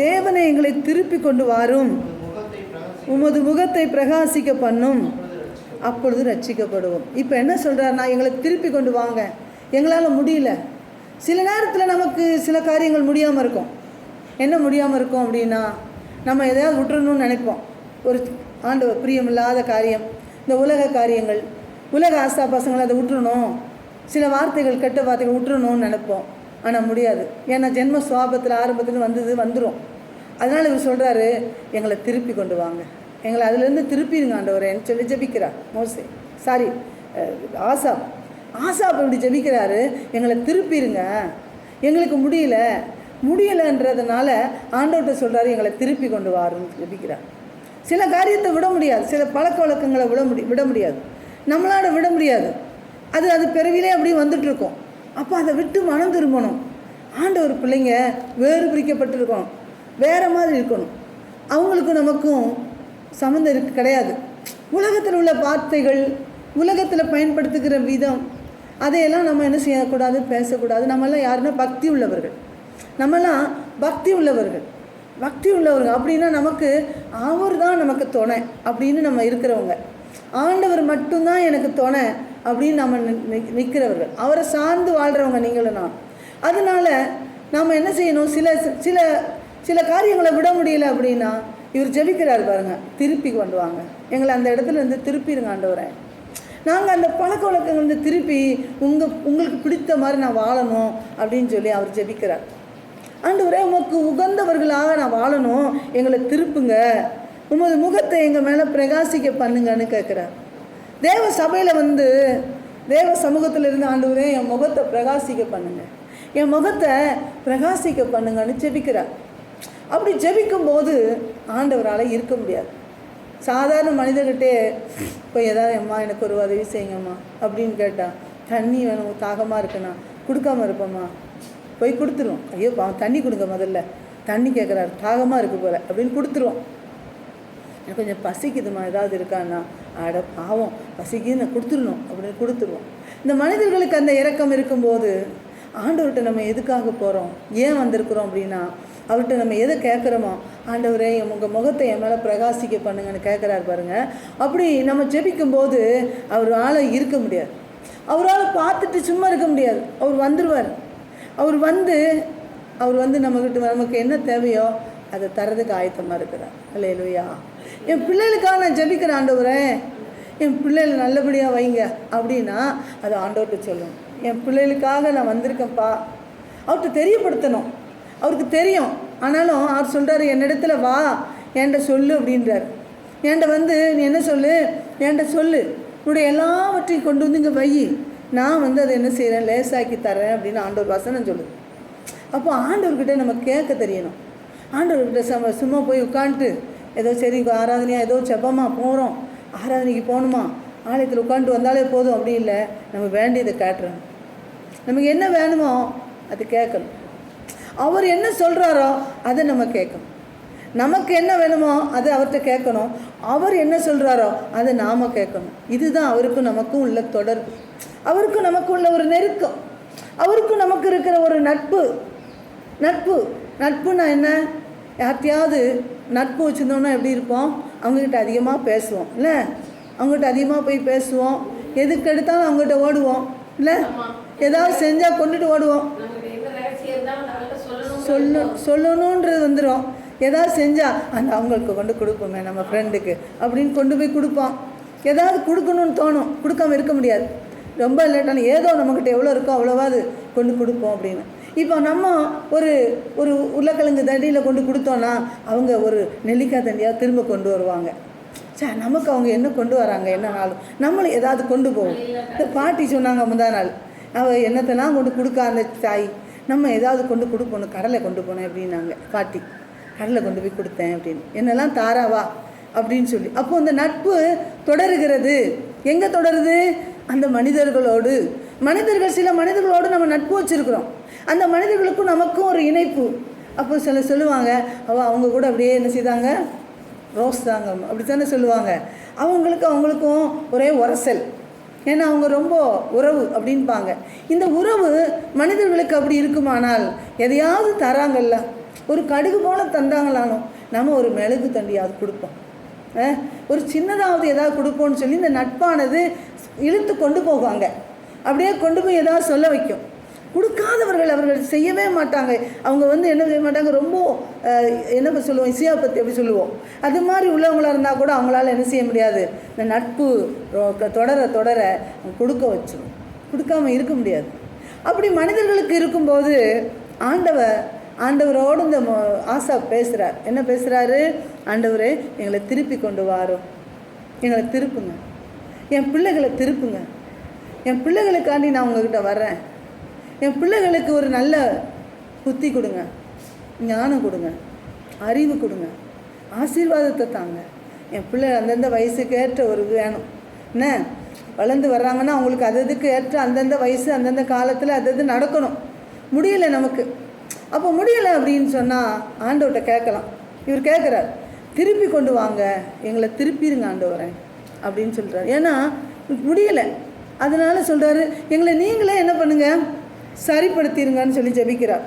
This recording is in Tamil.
தேவனை எங்களை திருப்பி கொண்டு வாரும், உமது முகத்தை பிரகாசிக்க பண்ணும், அப்பொழுது ரட்சிக்கப்படுவோம். இப்போ என்ன சொல்கிறாருன்னா, எங்களை திருப்பி கொண்டு வாங்க. எங்களால் முடியல. சில நேரத்தில் நமக்கு சில காரியங்கள் முடியாமல் இருக்கும். என்ன முடியாமல் இருக்கும் அப்படின்னா, நம்ம எதையாவது விட்டுறணும்னு நினைப்போம். ஒரு ஆண்டவர் பிரியமில்லாத காரியம், இந்த உலக காரியங்கள், உலக ஆசா பசங்களை அதை விட்டுறணும், சில வார்த்தைகள் கெட்ட வார்த்தைகள் விட்டுறணும்னு நினைப்போம். ஆனால் முடியாது. ஏன்னா ஜென்ம சுவாபத்தில் ஆரம்பத்தில் வந்துடும். அதனால் இவர் சொல்கிறாரு, எங்களை திருப்பி கொண்டு வாங்க, எங்களை அதிலேருந்து திருப்பிடுங்க ஆண்டவரேன்னு சொல்லி ஜெபிக்கிறார் ஆசாப் இப்படி ஜெபிக்கிறாரு, எங்களை திருப்பிடுங்க, எங்களுக்கு முடியலைன்றதுனால ஆண்டவர்கிட்ட சொல்கிறாரு, எங்களை திருப்பி கொண்டு வாருன்னு ஜெபிக்கிறார். சில காரியத்தை விட முடியாது, சில பழக்க வழக்கங்களை விட முடியாது, நம்மளால் விட முடியாது. அது பிறவிலே அப்படி வந்துட்டுருக்கோம். அப்போ அதை விட்டு மனம் திரும்பணும். ஆண்டவர் பிள்ளைங்க வேறு பிரிக்கப்பட்டிருக்கணும், வேறு மாதிரி இருக்கணும். அவங்களுக்கும் நமக்கும் சம்மந்தம் கிடையாது. உலகத்தில் உள்ள வார்த்தைகள், உலகத்தில் பயன்படுத்துகிற விதம், அதையெல்லாம் நம்ம என்ன செய்யக்கூடாது, பேசக்கூடாது. நம்மெல்லாம் யாருன்னா பக்தி உள்ளவர்கள் அப்படின்னா நமக்கு அவர் தான் நமக்கு துணை அப்படின்னு நம்ம இருக்கிறவங்க. ஆண்டவர் மட்டும்தான் எனக்கு துணை அப்படின்னு நம்ம நிற்கிறவர்கள், அவரை சார்ந்து வாழ்கிறவங்க நீங்களும் நான். அதனால் நாம் என்ன செய்யணும், சில காரியங்களை விட முடியல அப்படின்னா இவர் ஜெபிக்கிறார் பாருங்க, திருப்பி கொண்டு வாங்க, எங்களை அந்த இடத்துல இருந்து திருப்பிடுங்க ஆண்டவரே. நாங்கள் அந்த பழக்க வழக்கங்கள் வந்து திருப்பி உங்களுக்கு பிடித்த மாதிரி நான் வாழணும் அப்படின்னு சொல்லி அவர் ஜெபிக்கிறார். ஆண்டவரே, உமக்கு உகந்தவர்களாக நான் வாழணும், எங்களை திருப்புங்க, உமது முகத்தை எங்கள் மேலே பிரகாசிக்க பண்ணுங்கன்னு கேட்குறார். தேவ சபையில் தேவ சமூகத்தில் இருந்து, ஆண்டவரே என் முகத்தை பிரகாசிக்க பண்ணுங்க, என் முகத்தை பிரகாசிக்க பண்ணுங்கன்னு ஜெபிக்கிறார். அப்படி ஜெபிக்கும்போது ஆண்டவரால் இருக்க முடியாது. சாதாரண மனிதர்கிட்டே இப்போ ஏதாவது, அம்மா எனக்கு ஒரு உதவி செய்யுங்கம்மா அப்படின்னு கேட்டால், தண்ணி வேணும், தாகமாக இருக்குண்ணா, கொடுக்காமல் இருப்போம்மா, போய் கொடுத்துருவோம். ஐயோ தண்ணி கொடுங்க, முதல்ல தண்ணி கேட்குறாரு, தாகமாக இருக்குது போல் அப்படின்னு கொடுத்துருவோம். எனக்கு கொஞ்சம் பசிக்குதுமா, ஏதாவது இருக்கான்னா, அட பாவம் பசிக்குது, நான் கொடுத்துடணும் அப்படின்னு கொடுத்துருவோம். இந்த மனிதர்களுக்கு அந்த இரக்கம் இருக்கும்போது ஆண்டவர்கிட்ட நம்ம எதுக்காக போகிறோம், ஏன் வந்திருக்கிறோம் அப்படின்னா, அவர்கிட்ட நம்ம எதை கேட்குறோமோ, ஆண்டவரே உங்கள் முகத்தை என் மேலே பிரகாசிக்க பண்ணுங்கன்னு கேட்குறாரு பாருங்கள். அப்படி நம்ம ஜெபிக்கும்போது அவரால் இருக்க முடியாது, அவரால் பார்த்துட்டு சும்மா இருக்க முடியாது. அவர் வந்துடுவார். அவர் வந்து நமக்கு என்ன தேவையோ அதை தரதுக்கு ஆயத்தமாக இருக்கிறார். அல்லேலூயா. என் பிள்ளைகளுக்காக நான் ஜெபிக்கிறேன், ஆண்டவரே என் பிள்ளைகள் நல்லபடியாக வைங்க அப்படின்னா அது ஆண்டவர்கிட்ட சொல்லணும். என் பிள்ளைகளுக்காக நான் வந்திருக்கேன்ப்பா, அவர்கிட்ட தெரியப்படுத்தணும். அவருக்கு தெரியும், ஆனாலும் அவர் சொல்கிறாரு, என்னிடத்துல வா, என்கிட்ட சொல்லு அப்படின்றார். என்கிட்ட நீ என்ன சொல்லு, என்கிட்ட சொல்லு, உன்னுடைய எல்லாவற்றையும் கொண்டு வந்து இங்கே வை, நான் அதை என்ன செய்கிறேன், லேசாக்கி தரேன் அப்படின்னு ஆண்டவர் வசனம் சொல்லுது. அப்போ ஆண்டவர்கிட்ட நம்ம கேட்க தெரியணும். ஆண்டவர்கிட்ட சும்மா போய் உட்காந்துட்டு ஏதோ சரி ஆராதனையாக ஏதோ செப்பமாக போகிறோம், ஆராதனைக்கு போகணுமா, ஆலயத்தில் உட்காந்துட்டு வந்தாலே போதும் அப்படி இல்லை. நம்ம வேண்டியதை கேட்டுறோம். நமக்கு என்ன வேணுமோ அது கேட்கணும். அவர் என்ன சொல்கிறாரோ அதை நம்ம கேட்கணும். நமக்கு என்ன வேணுமோ அதை அவர்கிட்ட கேட்கணும். அவர் என்ன சொல்கிறாரோ அதை நாம் கேட்கணும். இதுதான் அவருக்கும் நமக்கும் உள்ள தொடர்பு, அவருக்கும் நமக்கு உள்ள ஒரு நெருக்கம், அவருக்கும் நமக்கு இருக்கிற ஒரு நட்புன்னா என்ன, யார்கிட்டையாவது நட்பு வச்சுருந்தோம்னா எப்படி இருப்போம், அவங்ககிட்ட அதிகமாக பேசுவோம் இல்லை, அவங்ககிட்ட அதிகமாக போய் பேசுவோம், எதுக்கு எடுத்தாலும் அவங்ககிட்ட ஓடுவோம் இல்லை, ஏதாவது செஞ்சால் கொண்டுட்டு ஓடுவோம், சொல்லணுன்றது வந்துடும். ஏதாவது செஞ்சால் அவங்களுக்கு கொண்டு கொடுப்போமே நம்ம ஃப்ரெண்டுக்கு அப்படின்னு கொண்டு போய் கொடுப்போம். ஏதாவது கொடுக்கணும்னு தோணும், கொடுக்காமல் இருக்க முடியாது. ரொம்ப லேட்டான ஏதோ நம்மக்கிட்ட எவ்வளோ இருக்கோ அவ்வளோவாது கொண்டு கொடுப்போம் அப்படின்னு. இப்போ நம்ம ஒரு உருளைக்கிழங்கு தண்டியில் கொண்டு கொடுத்தோன்னா அவங்க ஒரு நெல்லிக்காய் தண்டியாக திரும்ப கொண்டு வருவாங்க. நமக்கு அவங்க என்ன கொண்டு வராங்க, என்ன நாளும் நம்மளும் ஏதாவது கொண்டு போவோம். இந்த பாட்டி சொன்னாங்க முந்தா நாள், அவள் என்னத்தெல்லாம் கொண்டு கொடுக்க அந்த தாய், நம்ம ஏதாவது கொண்டு கொடுப்போம், கடலை கொண்டு போனேன் அப்படின்னாங்க பாட்டி, கடலை கொண்டு போய் கொடுத்தேன் அப்படின்னு, என்னெல்லாம் தாராவா அப்படின்னு சொல்லி. அப்போது அந்த நட்பு தொடருகிறது. எங்கே தொடருது, அந்த சில மனிதர்களோடு நம்ம நட்பு வச்சுருக்குறோம். அந்த மனிதர்களுக்கும் நமக்கும் ஒரு இணைப்பு. அப்போ சொல்லுவாங்க, அவங்க கூட அப்படியே என்ன செய்தாங்க, ரோஸ் தாங்க அப்படி தானே சொல்லுவாங்க. அவங்களுக்கும் ஒரே உரசல், ஏன்னா அவங்க ரொம்ப உறவு அப்படின்பாங்க. இந்த உறவு மனிதர்களுக்கு அப்படி இருக்குமானால், எதையாவது தராங்கல்ல, ஒரு கடுகு போல தந்தாங்களாலும் நம்ம ஒரு மெழுகு தண்டியாவது கொடுப்போம். ஒரு சின்னதாவது ஏதாவது கொடுப்போம்னு சொல்லி இந்த நட்பானது இழுத்து கொண்டு போவாங்க. அப்படியே கொண்டு போய் ஏதாவது சொல்ல வைக்கும். கொடுக்காதவர்கள் அவர்கள் செய்யவே மாட்டாங்க. அவங்க என்ன செய்ய மாட்டாங்க, ரொம்ப என்ன சொல்லுவோம், இசையா பற்றி எப்படி சொல்லுவோம், அது மாதிரி உள்ளவங்களாக இருந்தால் கூட அவங்களால என்ன செய்ய முடியாது, இந்த நட்பு தொடர தொடர கொடுக்க வச்சிடும், கொடுக்காமல் இருக்க முடியாது. அப்படி மனிதர்களுக்கு இருக்கும்போது ஆண்டவரோடு இந்த ஆசா பேசுகிறார். என்ன பேசுகிறாரு? ஆண்டவரே, எங்களை திருப்பி கொண்டு வாரோம், எங்களை திருப்புங்க, என் பிள்ளைகளை திருப்புங்க, என் பிள்ளைகளுக்காண்டி நான் உங்ககிட்ட வர்றேன், என் பிள்ளைகளுக்கு ஒரு நல்ல புத்தி கொடுங்க, ஞானம் கொடுங்க, அறிவு கொடுங்க, ஆசீர்வாதத்தை தாங்க. என் பிள்ளை அந்தந்த வயசுக்கு ஏற்ற ஒரு வேணும். என்ன வளர்ந்து வர்றாங்கன்னா அவங்களுக்கு அதுக்கு ஏற்ற அந்தந்த வயசு அந்தந்த காலத்தில் அது நடக்கணும். முடியலை நமக்கு. அப்போ முடியலை அப்படின்னு சொன்னால் ஆண்டவர்கிட்ட கேட்கலாம். இவர் கேட்குறார், திருப்பி கொண்டு வாங்க, எங்களை திருப்பிடுங்க ஆண்டவரே அப்படின்னு சொல்கிறார். ஏன்னா முடியலை, அதனால சொல்கிறாரு, எங்களை நீங்களே என்ன பண்ணுங்க, சரிப்படுத்திடுங்கன்னு சொல்லி ஜெபிக்கிறார்.